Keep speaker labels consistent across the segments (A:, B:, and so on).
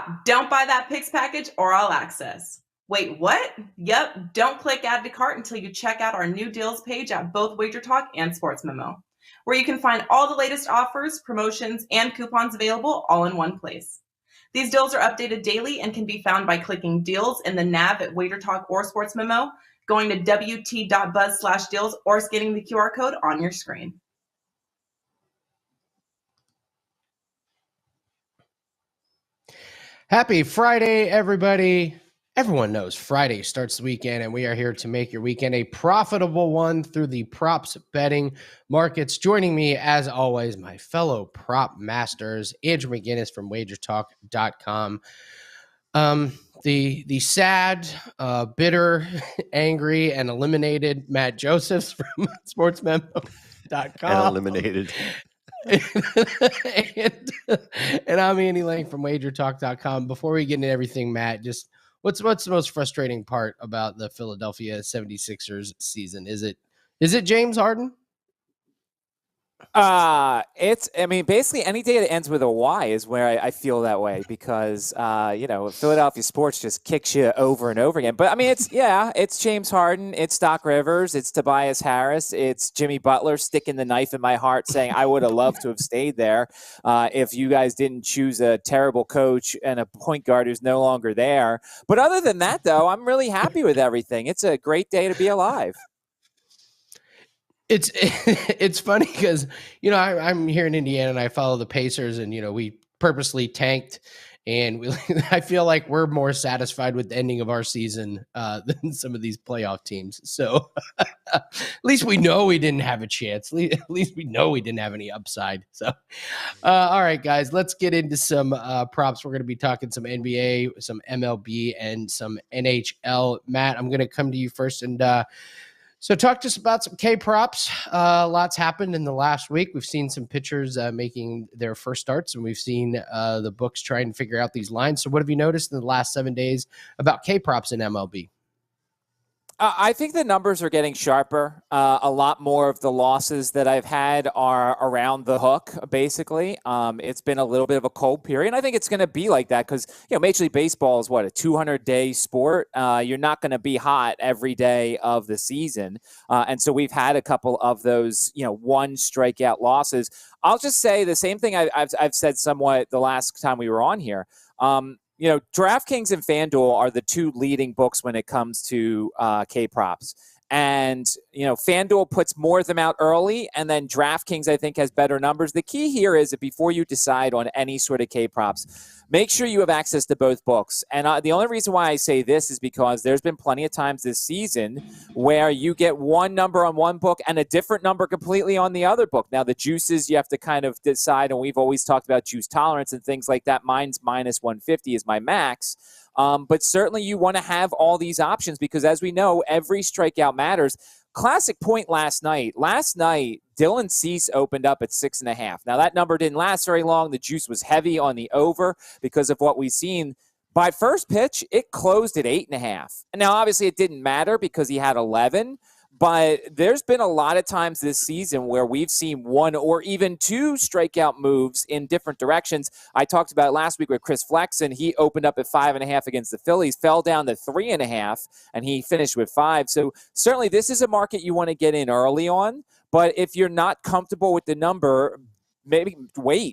A: Stop. Don't buy that picks package or All Access. Wait, what? Yep, don't click add to cart until you check out our new deals page at both WagerTalk and Sports Memo, where you can find all the latest offers, promotions, and coupons available all in one place. These deals are updated daily and can be found by clicking deals in the nav at WagerTalk or Sports Memo, going to wt.buzz/deals, or scanning the QR code on your screen.
B: Happy Friday, everybody. Everyone knows Friday starts the weekend, and we are here to make your weekend a profitable one through the props betting markets. Joining me, as always, my fellow prop masters, Andrew McInnis from WagerTalk.com. The sad, bitter, angry, and eliminated Matt Josephs from SportsMemo.com.
C: And eliminated.
B: and I'm Andy Lang from WagerTalk.com. Before we get into everything, Matt, just what's the most frustrating part about the Philadelphia 76ers season? Is it James Harden?
D: Basically any day that ends with a Y is where I feel that way because, Philadelphia sports just kicks you over and over again. But it's James Harden, it's Doc Rivers, it's Tobias Harris, it's Jimmy Butler sticking the knife in my heart saying I would have loved to have stayed there if you guys didn't choose a terrible coach and a point guard who's no longer there. But other than that, though, I'm really happy with everything. It's a great day to be alive.
B: It's funny because, I'm here in Indiana and I follow the Pacers and, we purposely tanked and I feel like we're more satisfied with the ending of our season than some of these playoff teams. So at least we know we didn't have a chance. At least we know we didn't have any upside. So, all right, guys, let's get into some props. We're going to be talking some NBA, some MLB, and some NHL. Matt, I'm going to come to you first and so talk to us about some K-props. Lots happened in the last week. We've seen some pitchers making their first starts, and we've seen the books trying to figure out these lines. So what have you noticed in the last 7 days about K-props in MLB?
D: I think the numbers are getting sharper. A lot more of the losses that I've had are around the hook, basically. It's been a little bit of a cold period. And I think it's going to be like that because, Major League Baseball is, a 200-day sport? You're not going to be hot every day of the season. And so we've had a couple of those, one strikeout losses. I'll just say the same thing I've said somewhat the last time we were on here. DraftKings and FanDuel are the two leading books when it comes to K-props. And, FanDuel puts more of them out early, and then DraftKings, I think, has better numbers. The key here is that before you decide on any sort of K-props, make sure you have access to both books. And the only reason why I say this is because there's been plenty of times this season where you get one number on one book and a different number completely on the other book. Now, the juices, you have to kind of decide, and we've always talked about juice tolerance and things like that. Mine's minus 150 is my max. But certainly you want to have all these options because, as we know, every strikeout matters. Classic point last night. Last night, Dylan Cease opened up at 6.5. Now, that number didn't last very long. The juice was heavy on the over because of what we've seen. By first pitch, it closed at 8.5. And now, obviously, it didn't matter because he had 11. But there's been a lot of times this season where we've seen one or even two strikeout moves in different directions. I talked about it last week with Chris Flexen. He opened up at 5.5 against the Phillies, fell down to 3.5, and he finished with 5. So certainly this is a market you want to get in early on. But if you're not comfortable with the number, maybe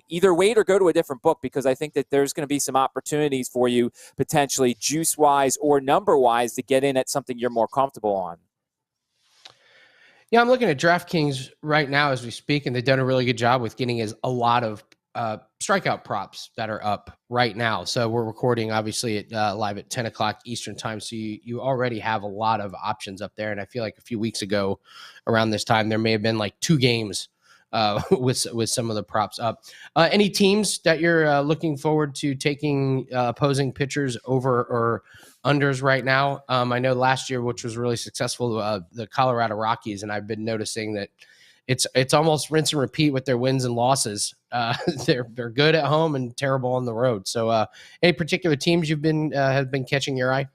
D: either wait or go to a different book because I think that there's going to be some opportunities for you potentially juice-wise or number-wise to get in at something you're more comfortable on.
B: Yeah, I'm looking at DraftKings right now as we speak, and they've done a really good job with getting a lot of strikeout props that are up right now. So we're recording, obviously, at live at 10 o'clock Eastern time. So you already have a lot of options up there. And I feel like a few weeks ago around this time, there may have been like 2 games with some of the props up. Any teams that you're looking forward to taking opposing pitchers over or unders right now? I know last year, which was really successful, the Colorado Rockies, and I've been noticing that it's almost rinse and repeat with their wins and losses. They're good at home and terrible on the road. So any particular teams you've been have been catching your eye?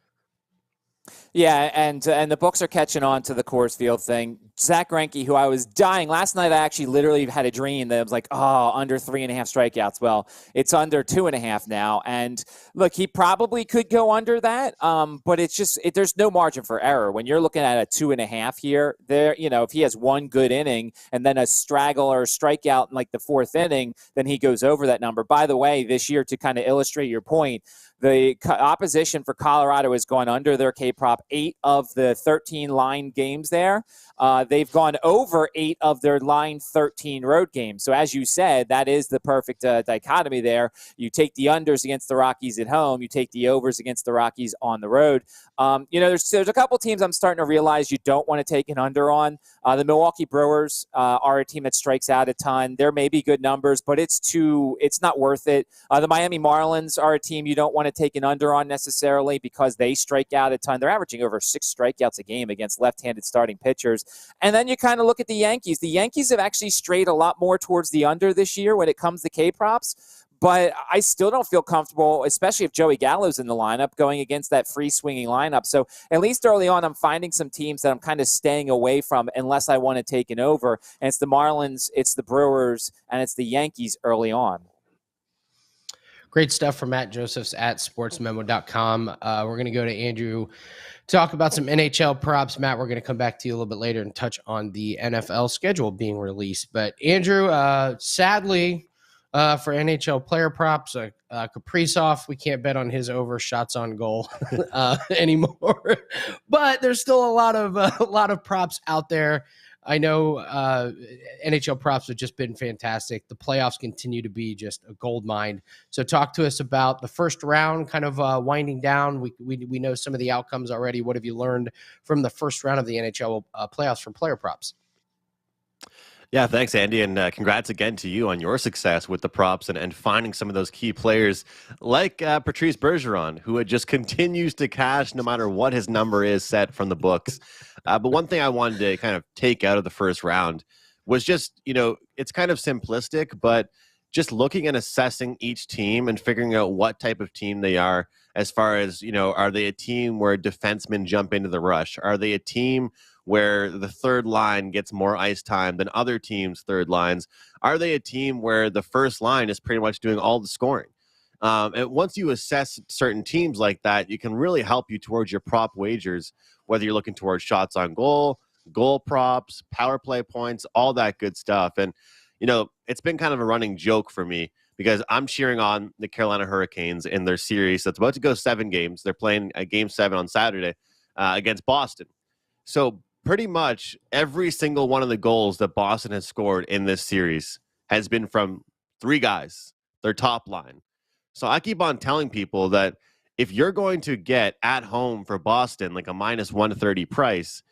D: Yeah, and the books are catching on to the Coors Field thing. Zach Greinke, who I was dying. Last night, I actually literally had a dream that I was like, oh, under 3.5 strikeouts. Well, it's under 2.5 now. And look, he probably could go under that, but it's just there's no margin for error. When you're looking at a 2.5 here, if he has one good inning and then a straggle or a strikeout in like the fourth inning, then he goes over that number. By the way, this year, to kind of illustrate your point, the opposition for Colorado has gone under their K-Prop 8 of the 13 line games there. They've gone over 8 of their line 13 road games. So as you said, that is the perfect dichotomy there. You take the unders against the Rockies at home. You take the overs against the Rockies on the road. There's a couple teams I'm starting to realize you don't want to take an under on. The Milwaukee Brewers are a team that strikes out a ton. There may be good numbers, but it's not worth it. The Miami Marlins are a team you don't want to take an under on necessarily because they strike out a ton. They're averaging over 6 strikeouts a game against left-handed starting pitchers. And then you kind of look at the Yankees. The Yankees have actually strayed a lot more towards the under this year when it comes to K-props. But I still don't feel comfortable, especially if Joey Gallo's in the lineup, going against that free swinging lineup. So at least early on, I'm finding some teams that I'm kind of staying away from unless I want to take an over. And it's the Marlins, it's the Brewers, and it's the Yankees early on.
B: Great stuff from Matt Josephs at sportsmemo.com. We're going to go to Andrew, talk about some NHL props. Matt, we're going to come back to you a little bit later and touch on the NFL schedule being released. But Andrew, sadly, for NHL player props, Kaprizov, we can't bet on his over shots on goal anymore. But there's still a lot of props out there. I know NHL props have just been fantastic. The playoffs continue to be just a gold mine. So talk to us about the first round kind of winding down. We know some of the outcomes already. What have you learned from the first round of the NHL playoffs for player props?
C: Yeah, thanks, Andy, and congrats again to you on your success with the props and finding some of those key players like Patrice Bergeron, who just continues to cash no matter what his number is set from the books. But one thing I wanted to kind of take out of the first round was just, it's kind of simplistic, but just looking and assessing each team and figuring out what type of team they are as far as, are they a team where defensemen jump into the rush? Are they a team where the third line gets more ice time than other teams' third lines? Are they a team where the first line is pretty much doing all the scoring? And once you assess certain teams like that, you can really help you towards your prop wagers, whether you're looking towards shots on goal, goal props, power play points, all that good stuff. And, it's been kind of a running joke for me because I'm cheering on the Carolina Hurricanes in their series that's about to go 7 games. They're playing a game 7 on Saturday against Boston. So pretty much every single one of the goals that Boston has scored in this series has been from 3 guys, their top line. So I keep on telling people that if you're going to get at home for Boston like a minus 130 price,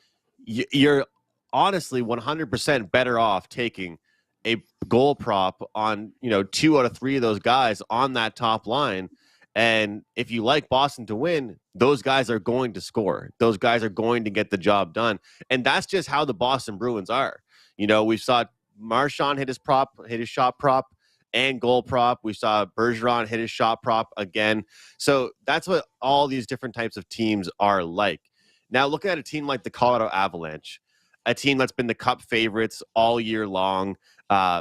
C: you're honestly 100% better off taking a goal prop on 2 out of 3 of those guys on that top line. And if you like Boston to win, those guys are going to score. Those guys are going to get the job done. And that's just how the Boston Bruins are. We saw Marchand hit his shot prop and goal prop. We saw Bergeron hit his shot prop again. So that's what all these different types of teams are like. Now, look at a team like the Colorado Avalanche, a team that's been the Cup favorites all year long.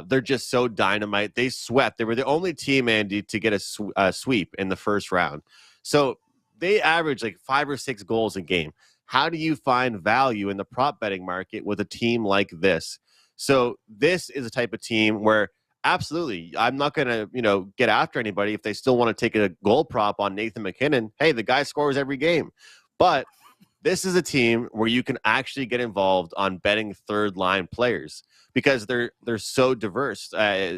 C: They're just so dynamite. They swept. They were the only team, Andy, to get a sweep in the first round. So they average like 5 or 6 goals a game. How do you find value in the prop betting market with a team like this? So this is a type of team where absolutely, I'm not going to, get after anybody if they still want to take a goal prop on Nathan McKinnon. Hey, the guy scores every game. But this is a team where you can actually get involved on betting third line players because they're so diverse,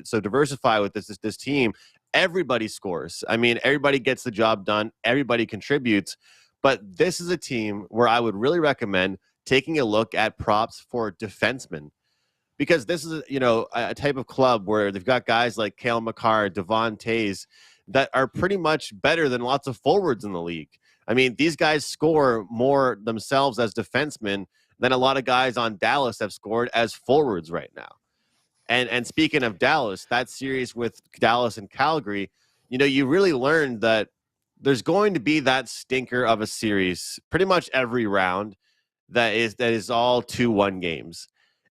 C: so diversified with this team. Everybody scores. I mean, everybody gets the job done. Everybody contributes. But this is a team where I would really recommend taking a look at props for defensemen because this is a type of club where they've got guys like Cale Makar, Devon Toews that are pretty much better than lots of forwards in the league. I mean, these guys score more themselves as defensemen than a lot of guys on Dallas have scored as forwards right now. And speaking of Dallas, that series with Dallas and Calgary, you really learned that there's going to be that stinker of a series pretty much every round that is all 2-1 games.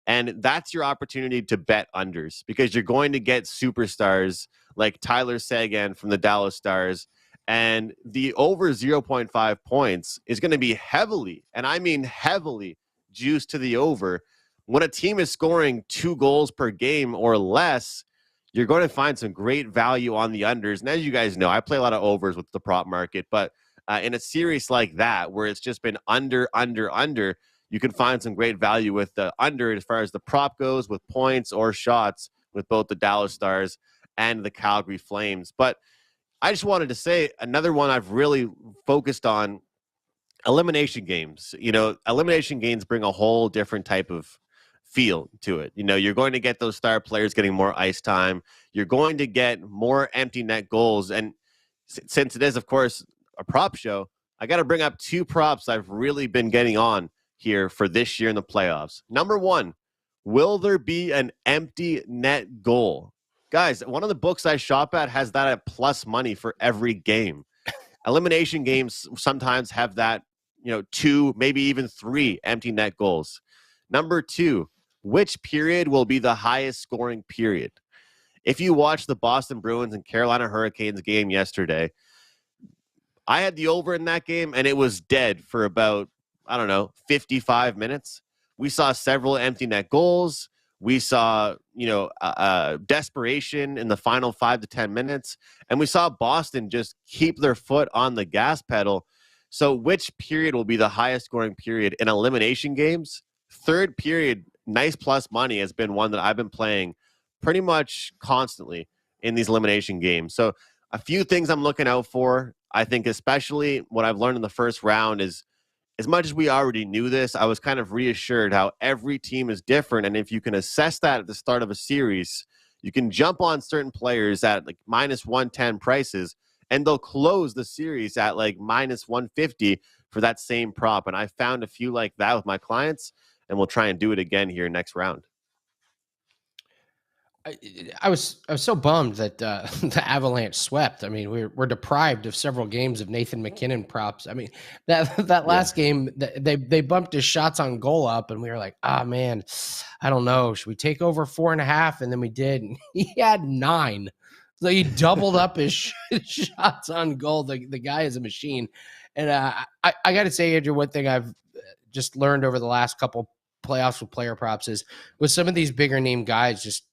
C: And that's your opportunity to bet unders because you're going to get superstars like Tyler Seguin from the Dallas Stars. And the over 0.5 points is going to be heavily, and I mean heavily, juiced to the over. When a team is scoring 2 goals per game or less, you're going to find some great value on the unders. And as you guys know, I play a lot of overs with the prop market, but in a series like that, where it's just been under, you can find some great value with the under as far as the prop goes with points or shots with both the Dallas Stars and the Calgary Flames. But I just wanted to say another one I've really focused on, elimination games. Elimination games bring a whole different type of feel to it. You're going to get those star players getting more ice time. You're going to get more empty net goals. And since it is, of course, a prop show, I got to bring up 2 props I've really been getting on here for this year in the playoffs. Number 1, will there be an empty net goal? Guys, one of the books I shop at has that at plus money for every game. Elimination games sometimes have that, 2, maybe even 3 empty net goals. Number 2, which period will be the highest scoring period? If you watch the Boston Bruins and Carolina Hurricanes game yesterday, I had the over in that game, and it was dead for about, 55 minutes. We saw several empty net goals. We saw, desperation in the final 5 to 10 minutes. And we saw Boston just keep their foot on the gas pedal. So which period will be the highest scoring period in elimination games? Third period, nice plus money has been one that I've been playing pretty much constantly in these elimination games. So a few things I'm looking out for. I think especially what I've learned in the first round is, as much as we already knew this, I was kind of reassured how every team is different. And if you can assess that at the start of a series, you can jump on certain players at like minus 110 prices, and they'll close the series at like minus 150 for that same prop. And I found a few like that with my clients, and we'll try and do it again here next round.
B: I was so bummed that the Avalanche swept. I mean, we're deprived of several games of Nathan McKinnon props. I mean, that last game, they bumped his shots on goal up, and we were like, man, I don't know. Should we take over 4.5? And then we did. And he had 9. So he doubled up his shots on goal. The guy is a machine. And I got to say, Andrew, one thing I've just learned over the last couple playoffs with player props is with some of these bigger name guys, just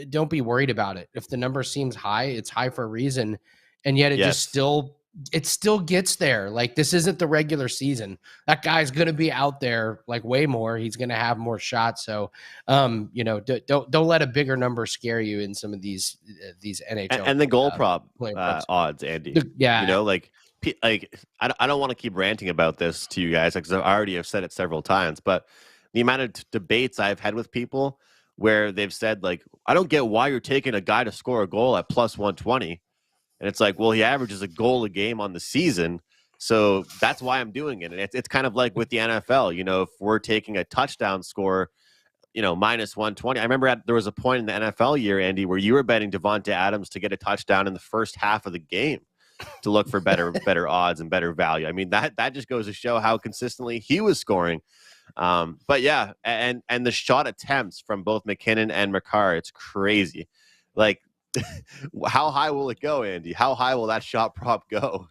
B: don't be worried about it. If the number seems high, it's high for a reason. And yet it still gets there. Like, this isn't the regular season. That guy's going to be out there like way more. He's going to have more shots. So, don't let a bigger number scare you in some of these NHL
C: and the goal prop odds, Andy. I don't want to keep ranting about this to you guys because I already have said it several times, but the amount of debates I've had with people where they've said, like, I don't get why you're taking a guy to score a goal at plus 120. And it's like, well, he averages a goal a game on the season. So that's why I'm doing it. And it's kind of like with the NFL, if we're taking a touchdown score, minus 120. I remember there was a point in the NFL year, Andy, where you were betting Devonta Adams to get a touchdown in the first half of the game to look for better odds and better value. I mean, that just goes to show how consistently he was scoring. But yeah, and the shot attempts from both McKinnon and Makar, it's crazy. Like, how high will it go, Andy? How high will that shot prop go?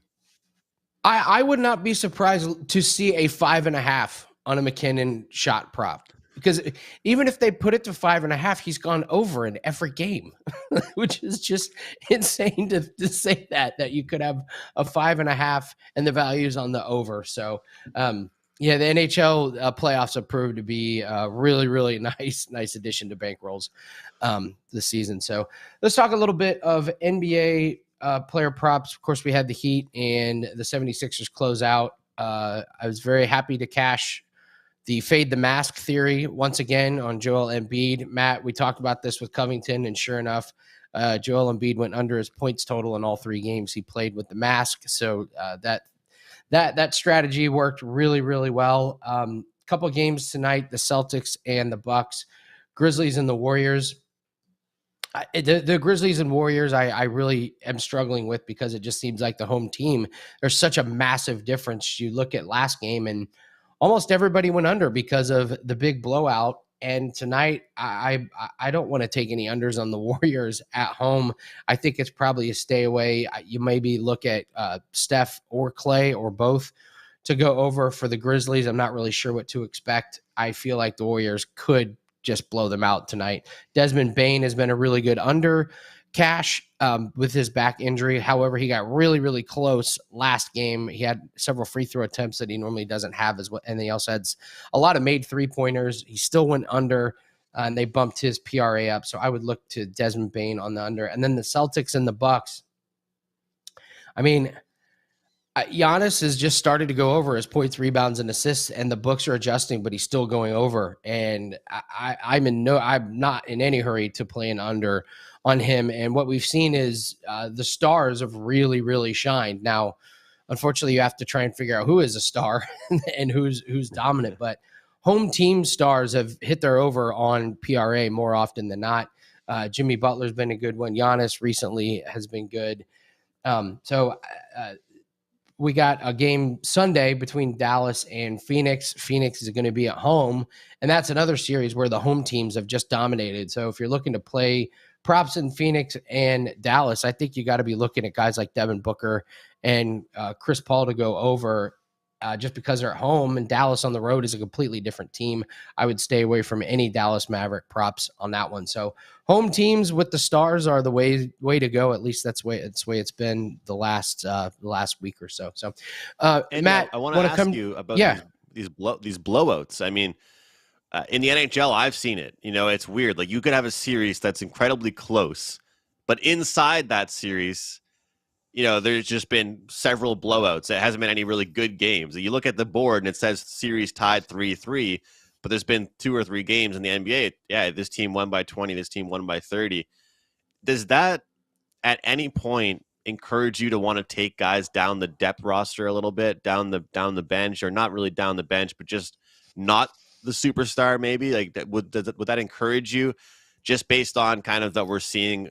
B: I would not be surprised to see a 5.5 on a McKinnon shot prop, because even if they put it to 5.5, he's gone over in every game, which is just insane to say that you could have a 5.5 and the value's on the over. So, the NHL playoffs have proved to be a really, really nice addition to bankrolls this season. So let's talk a little bit of NBA player props. Of course, we had the Heat and the 76ers close out. I was very happy to cash the fade the mask theory once again on Joel Embiid. Matt, we talked about this with Covington, and sure enough, Joel Embiid went under his points total in all 3 games he played with the mask. So that strategy worked really, really well. Couple games tonight, the Celtics and the Bucks, Grizzlies and the Warriors. The Grizzlies and Warriors, I really am struggling with, because it just seems like the home team, there's such a massive difference. You look at last game and almost everybody went under because of the big blowout And tonight, I don't want to take any unders on the Warriors at home. I think it's probably a stay away. You maybe look at Steph or Clay or both to go over for the Grizzlies. I'm not really sure what to expect. I feel like the Warriors could just blow them out tonight. Desmond Bane has been a really good under cash with his back injury. However, he got really, really close last game. He had several free throw attempts that he normally doesn't have as well. And he also had a lot of made 3-pointers. He still went under and they bumped his PRA up. So I would look to Desmond Bane on the under. And then the Celtics and the Bucks. I mean, Giannis has just started to go over his points, rebounds, and assists, and the books are adjusting, but he's still going over. And I'm not in any hurry to play an under on him. And what we've seen is the stars have really, really shined. Now, unfortunately, you have to try and figure out who is a star and who's dominant. But home team stars have hit their over on PRA more often than not. Jimmy Butler's been a good one. Giannis recently has been good. We got a game Sunday between Dallas and Phoenix. Phoenix is going to be at home, and that's another series where the home teams have just dominated. So if you're looking to play props in Phoenix and Dallas, I think you got to be looking at guys like Devin Booker and Chris Paul to go over just because they're at home, and Dallas on the road is a completely different team. I would stay away from any Dallas Maverick props on that one. So home teams with the stars are the way to go. At least that's the way it's been the last week or so. So, Matt,
C: I want to ask you about these blowouts. I mean, in the NHL, I've seen it. You know, it's weird. Like you could have a series that's incredibly close, but inside that series, you know, there's just been several blowouts. It hasn't been any really good games. You look at the board and it says series tied 3-3, but there's been 2 or 3 games in the NBA. Yeah, this team won by 20, this team won by 30. Does that at any point encourage you to want to take guys down the depth roster a little bit, down the bench, or not really down the bench, but just not the superstar maybe? Like would that encourage you just based on kind of that we're seeing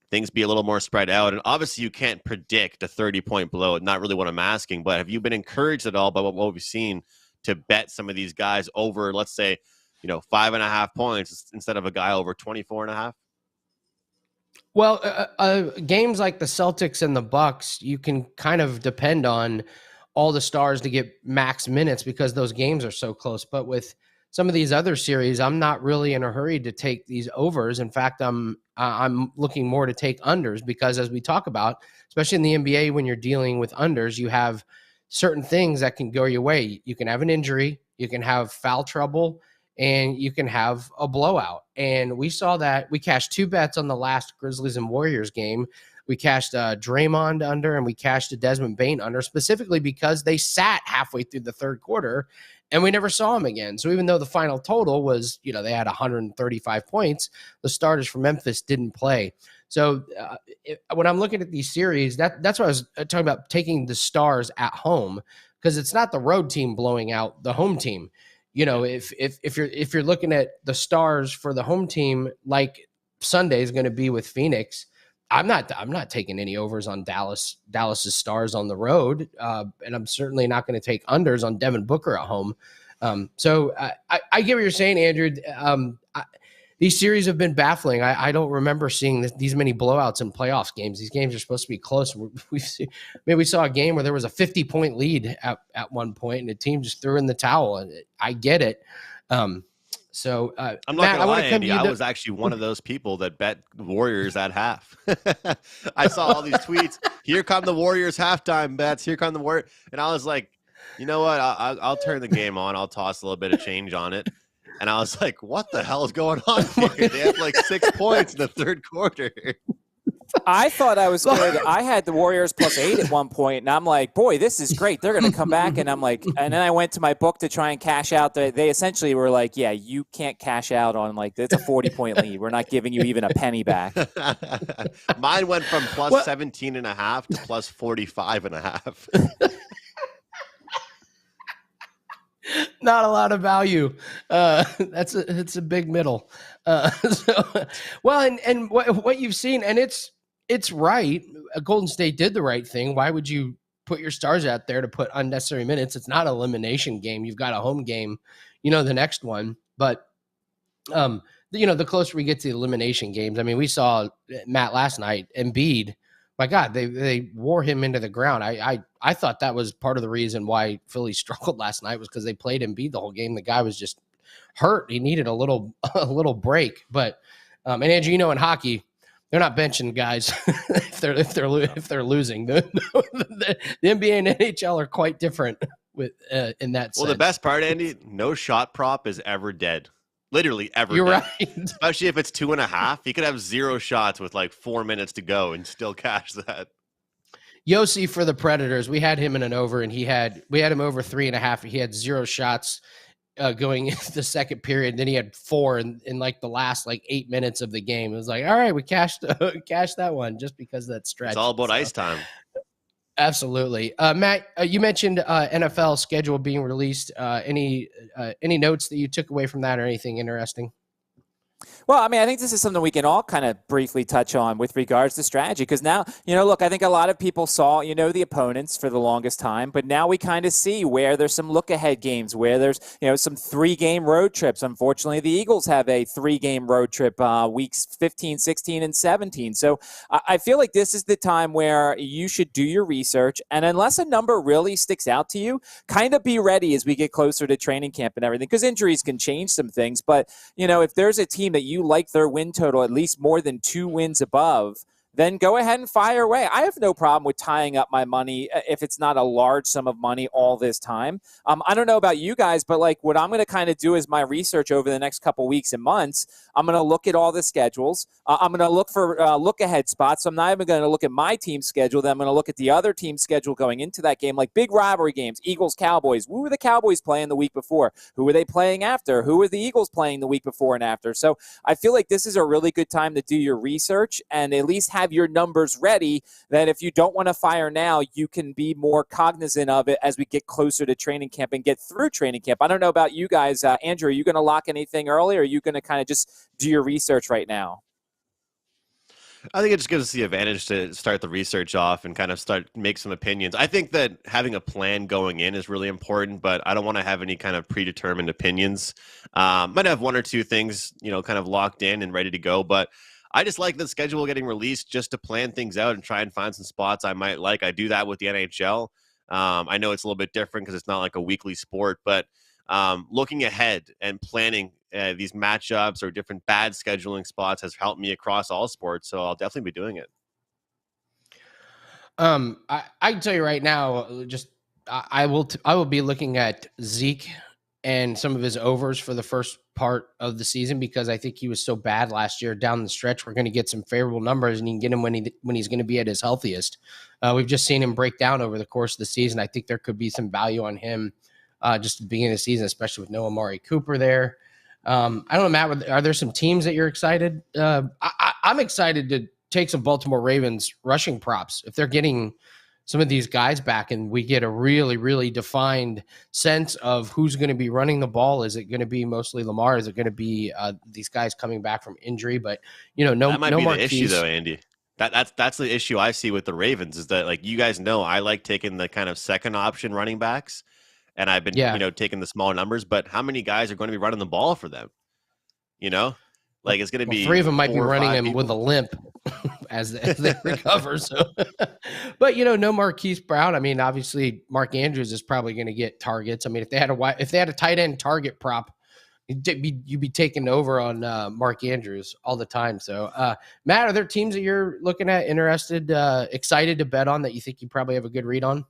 C: things be a little more spread out? And obviously you can't predict a 30-point blowout, not really what I'm asking, but have you been encouraged at all by what we've seen to bet some of these guys over, let's say, 5.5 points instead of a guy over 24.5?
B: Well, games like the Celtics and the Bucks, you can kind of depend on all the stars to get max minutes because those games are so close. But with some of these other series, I'm not really in a hurry to take these overs. In fact, I'm looking more to take unders because, as we talk about, especially in the NBA, when you're dealing with unders, you have certain things that can go your way. You can have an injury, you can have foul trouble, and you can have a blowout. And we saw that. We cashed 2 bets on the last Grizzlies and Warriors game. We cashed Draymond under and we cashed a Desmond Bane under, specifically because they sat halfway through the third quarter and we never saw him again. So even though the final total was, they had 135 points, the starters from Memphis didn't play. So when I'm looking at these series, that's what I was talking about, taking the stars at home, because it's not the road team blowing out the home team. If you're looking at the stars for the home team, like Sunday is going to be with Phoenix, I'm not taking any overs on Dallas's stars on the road, and I'm certainly not going to take unders on Devin Booker at home. So I get what you're saying, Andrew. These series have been baffling. I don't remember seeing these many blowouts in playoffs games. These games are supposed to be close. We saw a game where there was a 50-point lead at one point, and the team just threw in the towel. And I get it. So
C: I'm not going to lie, Andy, I was actually one of those people that bet Warriors at half. I saw all these tweets. Here come the Warriors halftime bets. Here come the Warriors. And I was like, you know what? I'll turn the game on. I'll toss a little bit of change on it. And I was like, what the hell is going on here? They have like 6 points in the third quarter.
D: I thought I was good. I had the Warriors +8 at one point, and I'm like, boy, this is great. They're going to come back. And I'm like, and then I went to my book to try and cash out. They essentially were like, yeah, you can't cash out on it's a 40-point lead. We're not giving you even a penny back.
C: Mine went from +17.5 to +45.5.
B: Not a lot of value. It's a big middle. And what you've seen, and it's right. Golden State did the right thing. Why would you put your stars out there to put unnecessary minutes? It's not an elimination game. You've got a home game, the next one. But The closer we get to the elimination games, I mean, we saw Matt last night, Embiid. My God, they wore him into the ground. I thought that was part of the reason why Philly struggled last night was because they played Embiid the whole game. The guy was just hurt. He needed a little break. But and Andrew, in hockey, they're not benching guys if they're losing. The NBA and NHL are quite different with in that sense.
C: Well, the best part, Andy, no shot prop is ever dead. Literally ever.
B: You're
C: dead.
B: right.
C: Especially if it's 2.5. He could have 0 shots with like 4 minutes to go and still cash that.
B: Yossi for the Predators, we had him in an over, and we had him over 3.5. He had 0 shots going into the second period. Then he had 4 in like the last 8 minutes of the game. It was like, all right, we cashed that one just because of that stretch.
C: It's all about ice time.
B: Absolutely. Matt, you mentioned NFL schedule being released. Any notes that you took away from that or anything interesting?
D: Well, I mean, I think this is something we can all kind of briefly touch on with regards to strategy, because now, look, I think a lot of people saw, the opponents for the longest time, but now we kind of see where there's some look-ahead games, where there's, some 3-game road trips. Unfortunately, the Eagles have a 3-game road trip weeks 15, 16, and 17. So I feel like this is the time where you should do your research, and unless a number really sticks out to you, kind of be ready as we get closer to training camp and everything, because injuries can change some things. But, if there's a team that you like their win total at least more than 2 wins above, then go ahead and fire away. I have no problem with tying up my money if it's not a large sum of money all this time. I don't know about you guys, but what I'm going to kind of do is my research over the next couple weeks and months. I'm going to look at all the schedules. I'm going to look for look-ahead spots. So I'm not even going to look at my team's schedule. Then I'm going to look at the other team's schedule going into that game, like big rivalry games, Eagles-Cowboys. Who were the Cowboys playing the week before? Who were they playing after? Who were the Eagles playing the week before and after? So I feel like this is a really good time to do your research and at least have your numbers ready, that if you don't want to fire now, you can be more cognizant of it as we get closer to training camp and get through training camp. I don't know about you guys. Andrew, are you going to lock anything early, or are you going to kind of just do your research right now?
C: I think it just gives us the advantage to start the research off and kind of make some opinions. I think that having a plan going in is really important, but I don't want to have any kind of predetermined opinions. Might have 1 or 2 things, kind of locked in and ready to go, but I just like the schedule getting released just to plan things out and try and find some spots I might like. I do that with the NHL. I know it's a little bit different because it's not like a weekly sport, but looking ahead and planning these matchups or different bad scheduling spots has helped me across all sports. So I'll definitely be doing it.
B: I can tell you right now, I will be looking at Zeke and some of his overs for the first part of the season, because I think he was so bad last year down the stretch. We're going to get some favorable numbers, and you can get him when he's going to be at his healthiest. We've just seen him break down over the course of the season. I think there could be some value on him just at the beginning of the season, especially with no Amari Cooper there. I don't know, Matt, are there some teams that you're excited? I'm excited to take some Baltimore Ravens rushing props. If they're getting some of these guys back and we get a really, really defined sense of who's going to be running the ball. Is it going to be mostly Lamar? Is it going to be these guys coming back from injury? But, that
C: might be the issue though, Andy. That's the issue I see with the Ravens, is that, you guys know, I like taking the kind of second option running backs, and I've been, taking the small numbers, but how many guys are going to be running the ball for them? It's going to be
B: 3 of them might be running him with a limp as they recover. So, but no Marquise Brown. I mean, obviously Mark Andrews is probably going to get targets. I mean, if they had a tight end target prop, you'd be taking over on Mark Andrews all the time. So, Matt, are there teams that you're looking at, interested, excited to bet on that you think you probably have a good read on?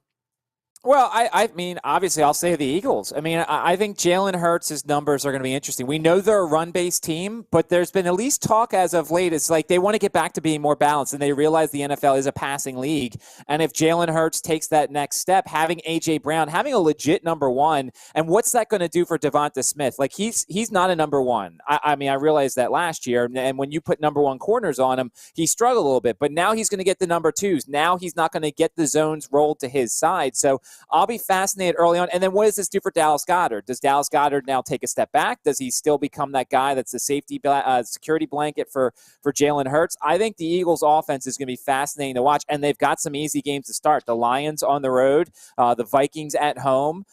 D: Well, I mean, obviously, I'll say the Eagles. I mean, I think Jalen Hurts' numbers are going to be interesting. We know they're a run-based team, but there's been at least talk as of late. It's like they want to get back to being more balanced, and they realize the NFL is a passing league. And if Jalen Hurts takes that next step, having A.J. Brown, having a legit number one, and what's that going to do for Devonta Smith? He's not a number one. I mean, I realized that last year, and when you put number one corners on him, he struggled a little bit. But now he's going to get the number twos. Now he's not going to get the zones rolled to his side. So I'll be fascinated early on. And then what does this do for Dallas Goedert? Does Dallas Goedert now take a step back? Does he still become that guy that's the security blanket for Jalen Hurts? I think the Eagles' offense is going to be fascinating to watch, and they've got some easy games to start. The Lions on the road, the Vikings at home.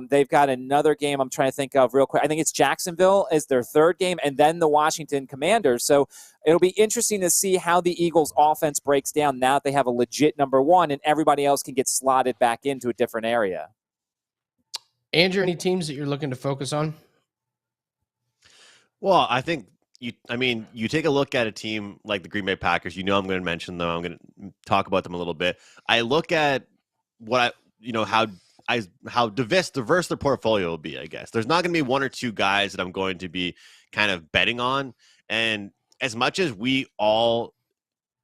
D: They've got another game I'm trying to think of real quick. I think it's Jacksonville is their third game, and then the Washington Commanders. So it'll be interesting to see how the Eagles' offense breaks down now that they have a legit number one and everybody else can get slotted back into a different area.
B: Andrew, any teams that you're looking to focus on?
C: Well, I think you take a look at a team like the Green Bay Packers. I'm going to mention them. I'm going to talk about them a little bit. I look at how diverse their portfolio will be, I guess. There's not going to be one or two guys that I'm going to be kind of betting on. And as much as we all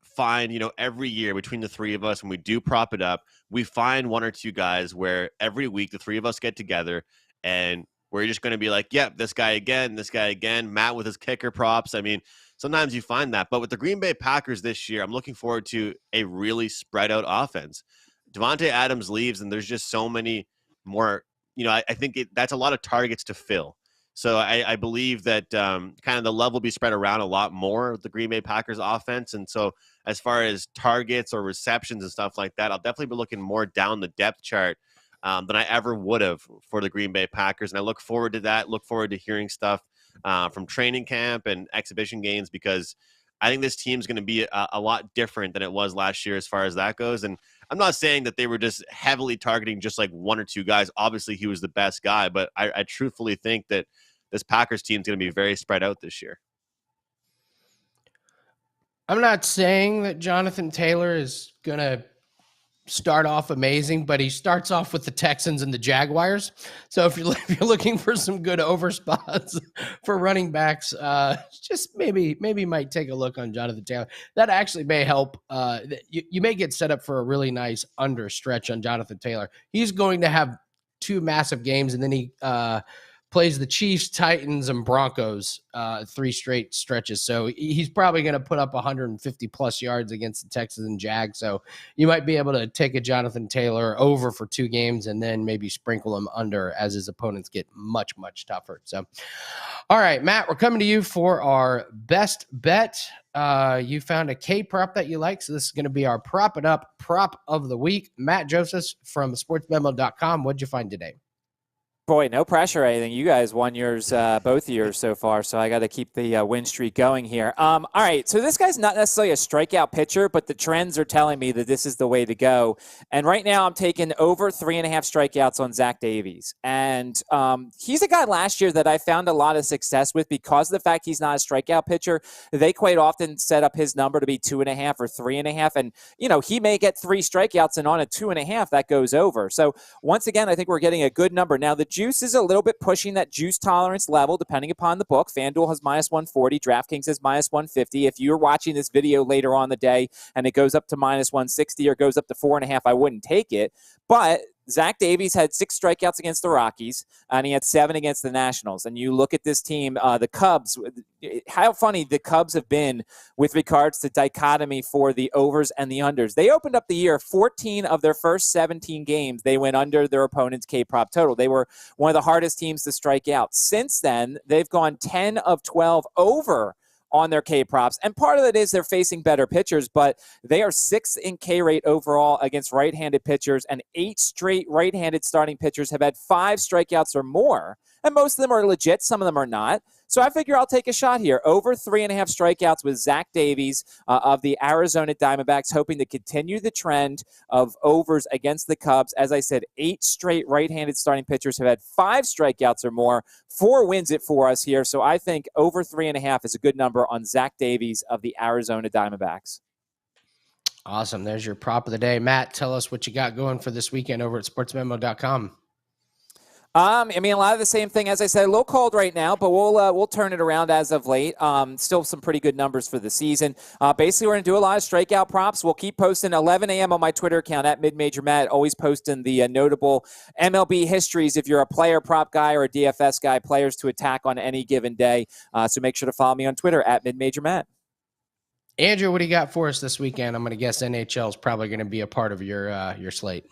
C: find, every year between the three of us, when we do prop it up, we find one or two guys where every week the three of us get together and we're just going to be like, yep, this guy again, Matt with his kicker props. I mean, sometimes you find that. But with the Green Bay Packers this year, I'm looking forward to a really spread out offense. Devontae Adams leaves, and there's just so many more, I think that's a lot of targets to fill. So I believe that kind of the love will be spread around a lot more with the Green Bay Packers offense. And so as far as targets or receptions and stuff like that, I'll definitely be looking more down the depth chart than I ever would have for the Green Bay Packers. And I look forward to that, look forward to hearing stuff from training camp and exhibition games, because I think this team's going to be a lot different than it was last year as far as that goes. And I'm not saying that they were just heavily targeting just like one or two guys. Obviously, he was the best guy, but I truthfully think that this Packers team is going to be very spread out this year.
B: I'm not saying that Jonathan Taylor is going to start off amazing, but he starts off with the Texans and the Jaguars. So if you're looking for some good over spots for running backs, just maybe might take a look on Jonathan Taylor. That actually may help. You may get set up for a really nice under stretch on Jonathan Taylor. He's going to have two massive games, and then he plays the Chiefs, Titans, and Broncos 3 straight stretches. So he's probably going to put up 150 plus yards against the Texans and Jags. So you might be able to take a Jonathan Taylor over for 2 games and then maybe sprinkle him under as his opponents get much, much tougher. So, all right, Matt, we're coming to you for our best bet. You found a K-prop that you like. So this is going to be our prop it up prop of the week. Matt Josephs from sportsmemo.com. What'd you find today?
D: Boy, no pressure or anything. You guys won yours, both years so far, so I got to keep the win streak going here. All right, so this guy's not necessarily a strikeout pitcher, but the trends are telling me that this is the way to go. And right now I'm taking over 3.5 strikeouts on Zach Davies. And he's a guy last year that I found a lot of success with because of the fact he's not a strikeout pitcher. They quite often set up his number to be 2.5 or 3.5. And, he may get 3 strikeouts, and on a 2.5, that goes over. So once again, I think we're getting a good number. Now, the juice is a little bit pushing that juice tolerance level depending upon the book. FanDuel has -140. DraftKings has -150. If you're watching this video later on the day and it goes up to -160 or goes up to 4.5, I wouldn't take it. But Zach Davies had 6 strikeouts against the Rockies, and he had 7 against the Nationals. And you look at this team, the Cubs, how funny the Cubs have been with regards to dichotomy for the overs and the unders. They opened up the year 14 of their first 17 games. They went under their opponent's K-prop total. They were one of the hardest teams to strike out. Since then, they've gone 10 of 12 over on their K-props. And part of it is they're facing better pitchers, but they are 6th in K rate overall against right-handed pitchers, and 8 straight right-handed starting pitchers have had 5 strikeouts or more. And most of them are legit. Some of them are not. So I figure I'll take a shot here. Over 3.5 strikeouts with Zach Davies of the Arizona Diamondbacks, hoping to continue the trend of overs against the Cubs. As I said, 8 straight right-handed starting pitchers have had 5 strikeouts or more. 4 wins it for us here. So I think over 3.5 is a good number on Zach Davies of the Arizona Diamondbacks.
B: Awesome. There's your prop of the day. Matt, tell us what you got going for this weekend over at sportsmemo.com.
D: A lot of the same thing. As I said, a little cold right now, but we'll turn it around as of late. Still some pretty good numbers for the season. Basically, we're going to do a lot of strikeout props. We'll keep posting 11 a.m. on my Twitter account at MidMajorMatt, always posting the notable MLB histories if you're a player prop guy or a DFS guy, players to attack on any given day. So make sure to follow me on Twitter at MidMajorMatt.
B: Andrew, what do you got for us this weekend? I'm going to guess NHL is probably going to be a part of your slate.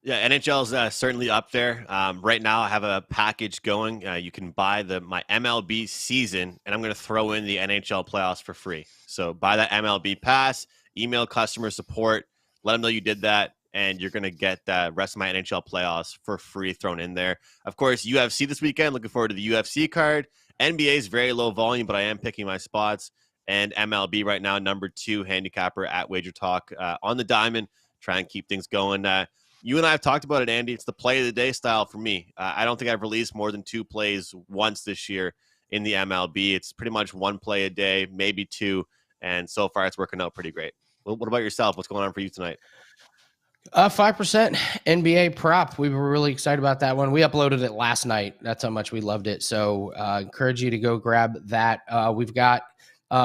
C: Yeah, NHL is certainly up there. Right now, I have a package going. You can buy my MLB season, and I'm going to throw in the NHL playoffs for free. So buy that MLB pass, email customer support, let them know you did that, and you're going to get the rest of my NHL playoffs for free thrown in there. Of course, UFC this weekend. Looking forward to the UFC card. NBA is very low volume, but I am picking my spots. And MLB right now, number 2 handicapper at WagerTalk on the diamond. Try and keep things going. You and I have talked about it, Andy. It's the play of the day style for me. I don't think I've released more than 2 plays once this year in the MLB. It's pretty much 1 play a day, maybe 2. And so far, it's working out pretty great. What about yourself? What's going on for you tonight?
B: 5% NBA prop. We were really excited about that one. We uploaded it last night. That's how much we loved it. So encourage you to go grab that. We've got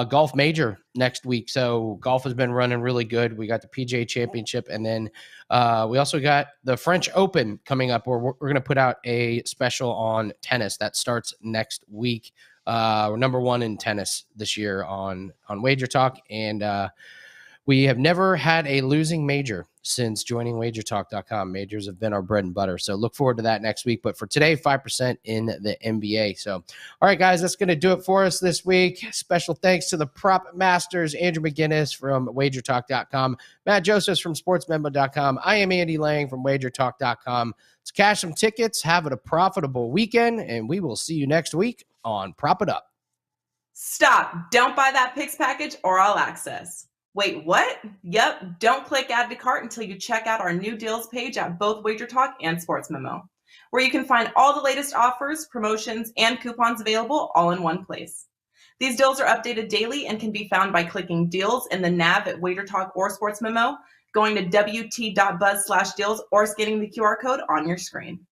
B: golf major next week. So golf has been running really good. We got the PGA Championship, and then we also got the French Open coming up. We're going to put out a special on tennis that starts next week. We're number 1 in tennis this year on WagerTalk, and we have never had a losing major since joining WagerTalk.com. Majors have been our bread and butter. So look forward to that next week. But for today, 5% in the NBA. So, all right, guys, that's going to do it for us this week. Special thanks to the prop masters, Andrew McInnis from WagerTalk.com, Matt Josephs from SportsMember.com. I am Andy Lang from WagerTalk.com. Let's cash some tickets, have it a profitable weekend, and we will see you next week on Prop It Up.
A: Stop. Don't buy that picks package or all access. Wait, what? Yep, don't click add to cart until you check out our new deals page at both WagerTalk and Sports Memo, where you can find all the latest offers, promotions, and coupons available all in one place. These deals are updated daily and can be found by clicking deals in the nav at WagerTalk or Sports Memo, going to wt.buzz/deals, or scanning the QR code on your screen.